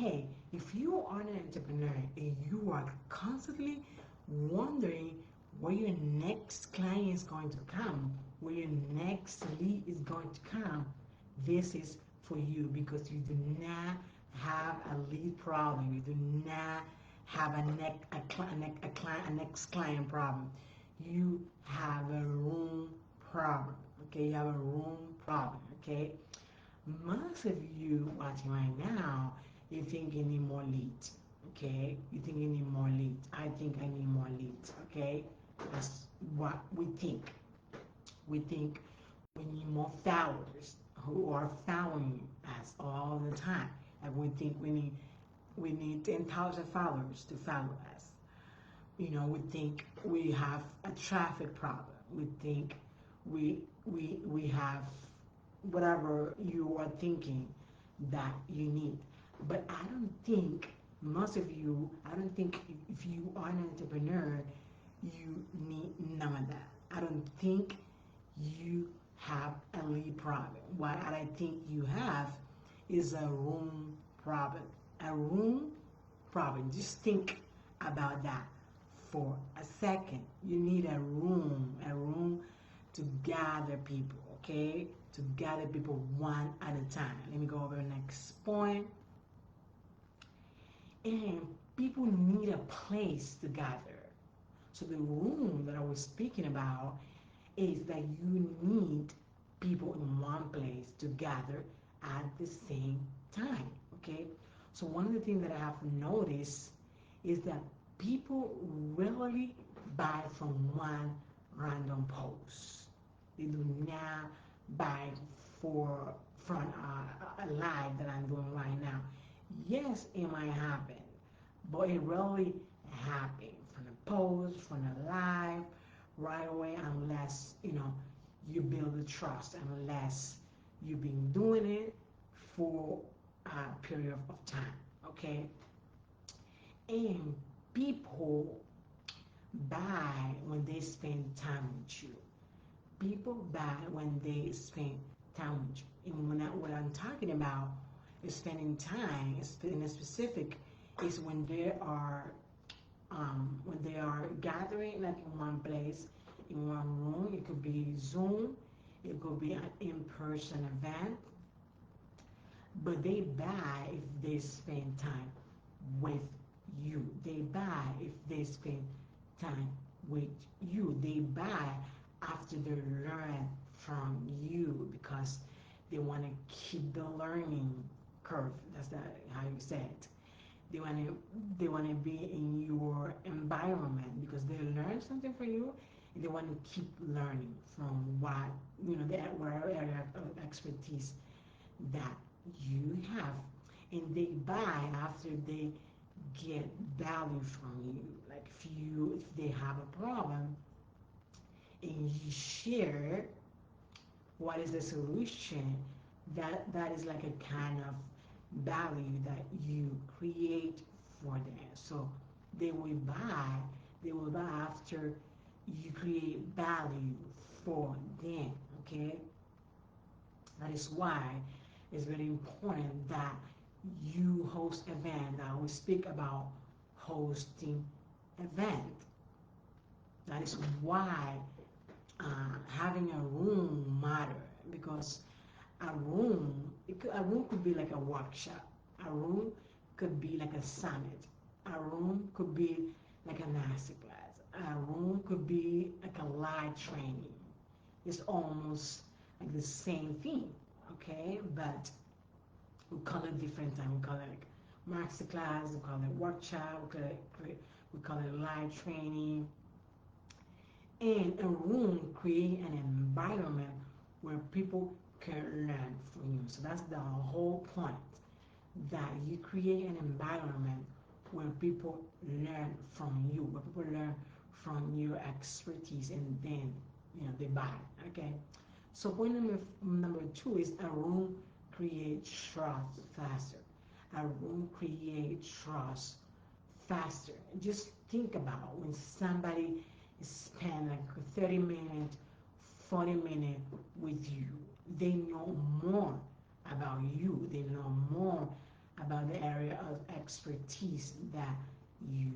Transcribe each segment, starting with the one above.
hey, if you are an entrepreneur and you are constantly wondering where your next client is going to come, where your next lead is going to come, this is for you because you do not have a lead problem. You do not have a next client problem. You have a room problem. Okay, you have a room problem. Okay, most of you watching right now, you think you need more leads. Okay, you think you need more leads. I think I need more leads. Okay, that's what we think. We think we need more followers who are following us all the time. And we think we need 10,000 followers to follow us. We think we have a traffic problem. We think we have whatever you are thinking that you need. But I don't think most of you, I don't think if you are an entrepreneur, you need none of that. I don't think you have a lead problem. What I think you have is a room problem. A room problem. Just think about that for a second. You need a room to gather people, okay? To gather people one at a time. Let me go over the next point. And people need a place to gather. So the room that I was speaking about is that you need people in one place to gather at the same time, okay? So one of the things that I have noticed is that people rarely buy from one random post. They do not buy from a live that I'm doing right now. Yes, it might happen, but it rarely happens from a post, from a live, right away, unless you build the trust, unless you've been doing it for a period of time. Okay, and people buy when they spend time with you. People buy when they spend time with you. And what I'm talking about is spending time, in a specific, is when they are gathering like in one place, in one room. It could be Zoom, it could be an in-person event, but they buy if they spend time with you. They buy if they spend time with you. They buy after they learn from you because they want to keep the learning curve. That's how you say it. They want to be in your environment because they learn something from you, and they want to keep learning from what whatever area of expertise that you have, and they buy after they get value from you. Like if they have a problem and you share what is the solution, that is like a kind of value that you create for them. So they will buy after you create value for them. Okay, that is why it's very important that you host event. I will speak about hosting event. That is why having a room matter, because a room could be like a workshop. A room could be like a summit. A room could be like a masterclass. A room could be like a live training. It's almost like the same thing, okay? But we call it different time. We call it like masterclass. We call it workshop. We call it live training. And a room create an environment where people can learn from you. So that's the whole point, that you create an environment where people learn from you, where people learn from your expertise, and then they buy. Okay. So point number two is a room create trust faster. A room create trust faster. Just think about when somebody spend like 30 minutes, 40 minutes with you. They know more about you. They know more about the area of expertise that you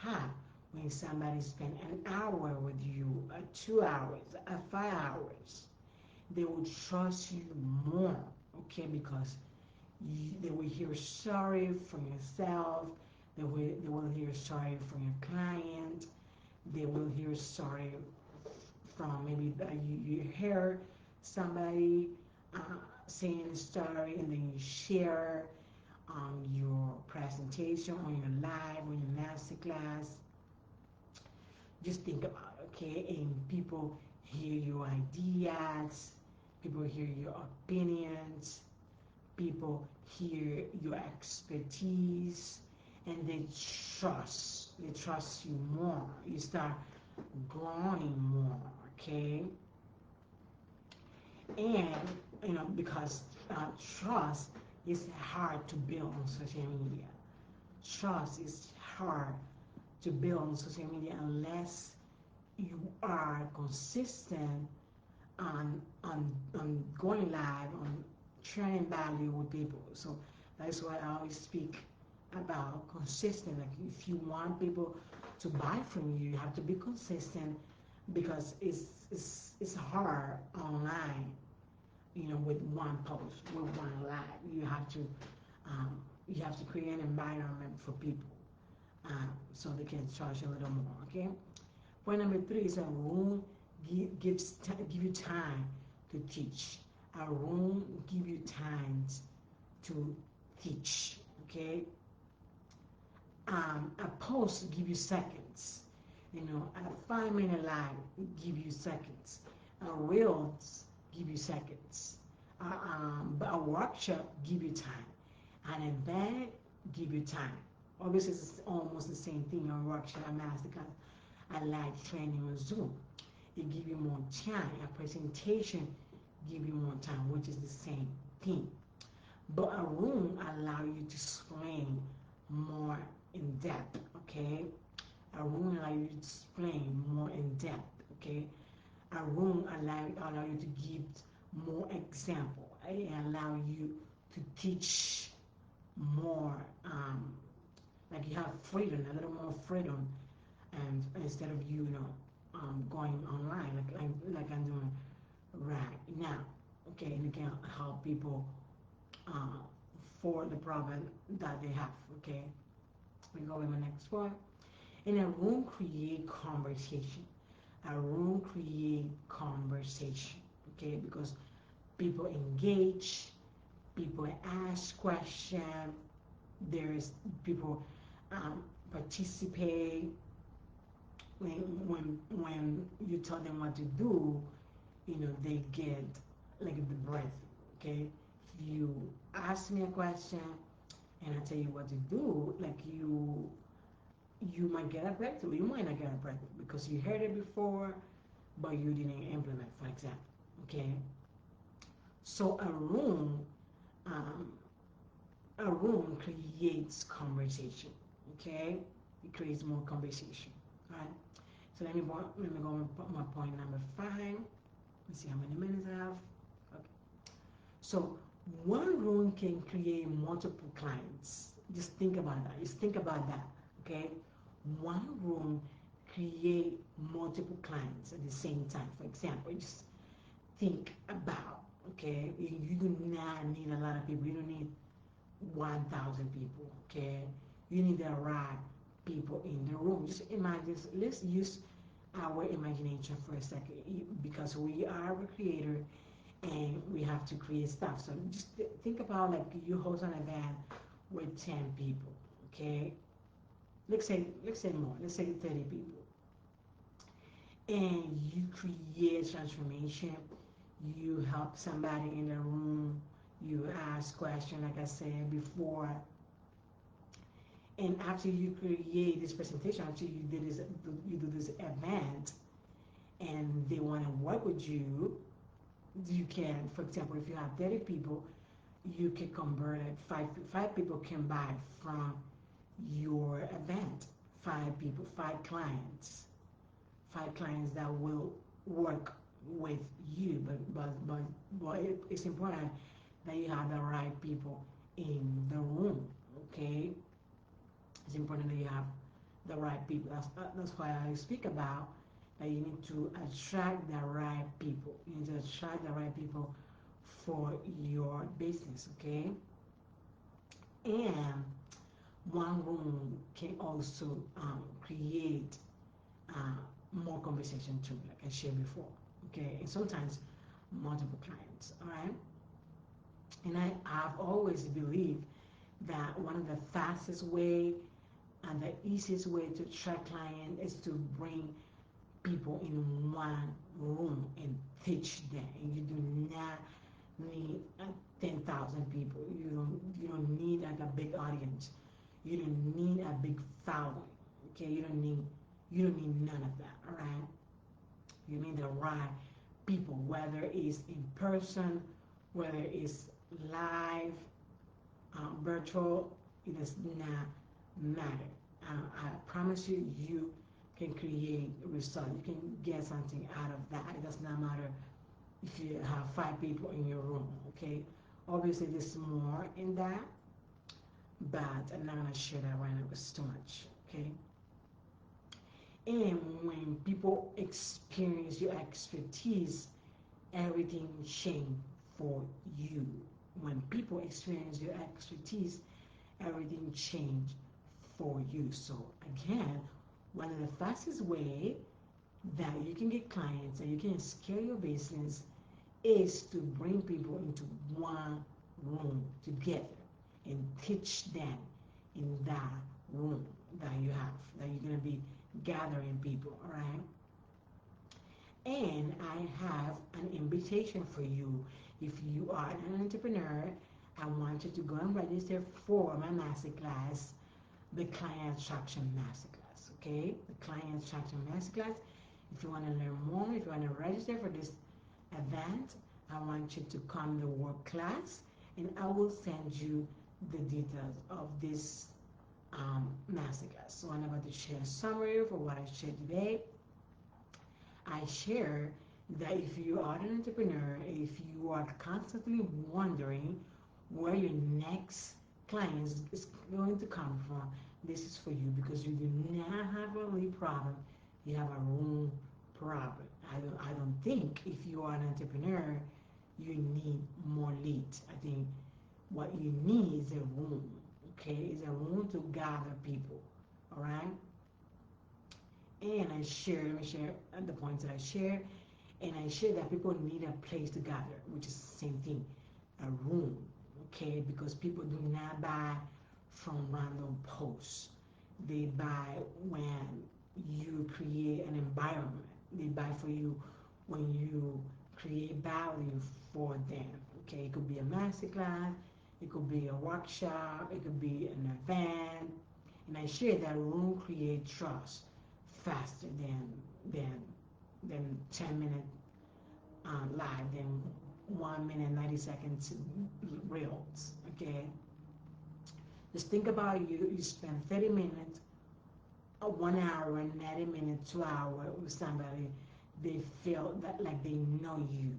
have. When somebody spend an hour with you, 2 hours, 5 hours, they will trust you more, okay? Because they will hear sorry from yourself. They will hear sorry from your client. They will hear sorry from maybe you hear somebody uh, saying a story and then you share your presentation on your live, on your master class. Just think about it, okay? And people hear your ideas, people hear your opinions, people hear your expertise, and they trust you more. You start growing more, okay? And because trust is hard to build on social media. Trust is hard to build on social media unless you are consistent on going live, on sharing value with people. So that's why I always speak about consistent. Like if you want people to buy from you, you have to be consistent because it's hard online, with one post, with one live. You have to create an environment for people, so they can charge a little more. Okay. Point number three is a room give you time to teach. A room give you time to teach. Okay. A post give you seconds. A 5 minute live give you seconds. A reels give you seconds. But a workshop give you time. An event give you time. Obviously, it's almost the same thing. A workshop, a masterclass, a live training on Zoom. It give you more time. A presentation give you more time, which is the same thing. But a room allow you to explain more in depth, okay? A room allow you to explain more in depth, okay? A room allow you to give more example. It allow you to teach more, like you have freedom, a little more freedom, and instead of going online like I'm doing right now, okay? And you can help people uh, for the problem that they have, okay? We go with the next one. In a room, create conversation. A room create conversation, okay? Because people engage, people ask questions, there's people participate. When you tell them what to do, they get like the breath, okay? If you ask me a question and I tell you what to do, like you might get a breakthrough. You might not get a breakthrough because you heard it before, but you didn't implement, for example. Okay. So um, a room creates conversation. Okay, it creates more conversation. All right. So let me go with my point number 5. Let's see how many minutes I have. Okay. So one room can create multiple clients. Just think about that. Just think about that. Okay. One room create multiple clients at the same time. For example, just think about, okay, you do not need a lot of people. You don't need 1,000 people, okay? You need the right people in the room. Just imagine, let's use our imagination for a second because we are a creator and we have to create stuff. So just think about like you host an event with 10 people, okay? Let's say more. Let's say 30 people, and you create transformation. You help somebody in the room. You ask questions, like I said before. And after you create this presentation, after you do this event, and they want to work with you, you can, for example, if you have 30 people, you can convert it. Five people can buy from your event. 5 people, 5 clients that will work with you. But it's important that you have the right people in the room. Okay, it's important that you have the right people. That's why I speak about that you need to attract the right people. You need to attract the right people for your business. Okay, and one room can also create more conversation too, like I shared before. Okay, and sometimes multiple clients. All right, and I've always believed that one of the fastest way and the easiest way to attract clients is to bring people in one room and teach them. And you do not need 10,000 people. You don't need like a big audience. You don't need a big following. Okay, you don't need none of that. All right, you need the right people, whether it's in person, whether it's live, virtual. It does not matter. I promise you, you can create a result. You can get something out of that. It does not matter if you have 5 people in your room. Okay, obviously there's more in that, but I'm not gonna share that right now. It's too much. Okay, and when people experience your expertise, everything change for you. When people experience your expertise, everything change for you. So again, one of the fastest way that you can get clients and you can scale your business is to bring people into one room together and teach them in that room that you have, that you're going to be gathering people, all right? And I have an invitation for you. If you are an entrepreneur, I want you to go and register for my masterclass, the Client Attraction Masterclass. Okay, the Client Attraction Masterclass. If you want to learn more, if you want to register for this event, I want you to come to work class, and I will send you the details of this masterclass. So I'm about to share a summary for what I shared today. I share that if you are an entrepreneur, if you are constantly wondering where your next client is going to come from, this is for you because you do not have a lead problem, you have a room problem. I don't think if you are an entrepreneur, you need more leads. I think what you need is a room, okay? Is a room to gather people, all right? And let me share the points that I share, and I share that people need a place to gather, which is the same thing, a room, okay? Because people do not buy from random posts. They buy when you create an environment. They buy for you when you create value for them, okay? It could be a masterclass, it could be a workshop, it could be an event, and I share that room create trust faster than 10-minute live, than 1 minute 90 seconds reels. Okay, just think about you spend 30 minutes, 1 hour, 90 minutes, 2 hours with somebody. They feel that like they know you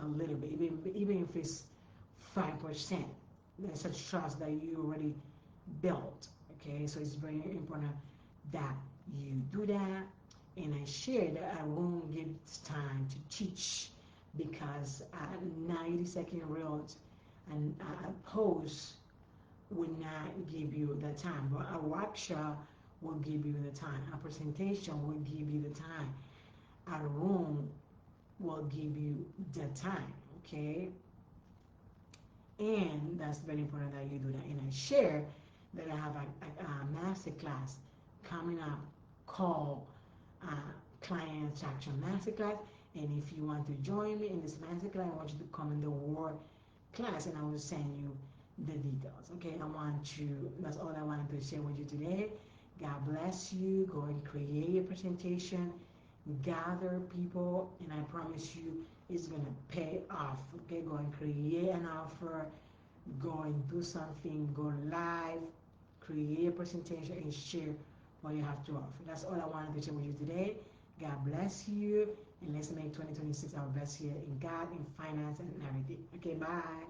a little bit, even if it's 5%. There's a trust that you already built. Okay, so it's very important that you do that. And I share that I won't give time to teach because 90-second reels and a post will not give you the time, but a workshop will give you the time. A presentation will give you the time. A room will give you the time. Okay, and that's very important that you do that. And I share that I have a master class coming up called uh, Client Attraction Masterclass. And if you want to join me in this masterclass, I want you to come in the Word class, and I will send you the details. Okay, that's all I wanted to share with you today. God bless you. Go and create a presentation, gather people, and I promise you it's gonna pay off. Okay, go and create an offer, go and do something, go live, create a presentation, and share what you have to offer. That's all I wanted to share with you today. God bless you, and let's make 2026 our best year in God, in finance, and everything. Okay, bye.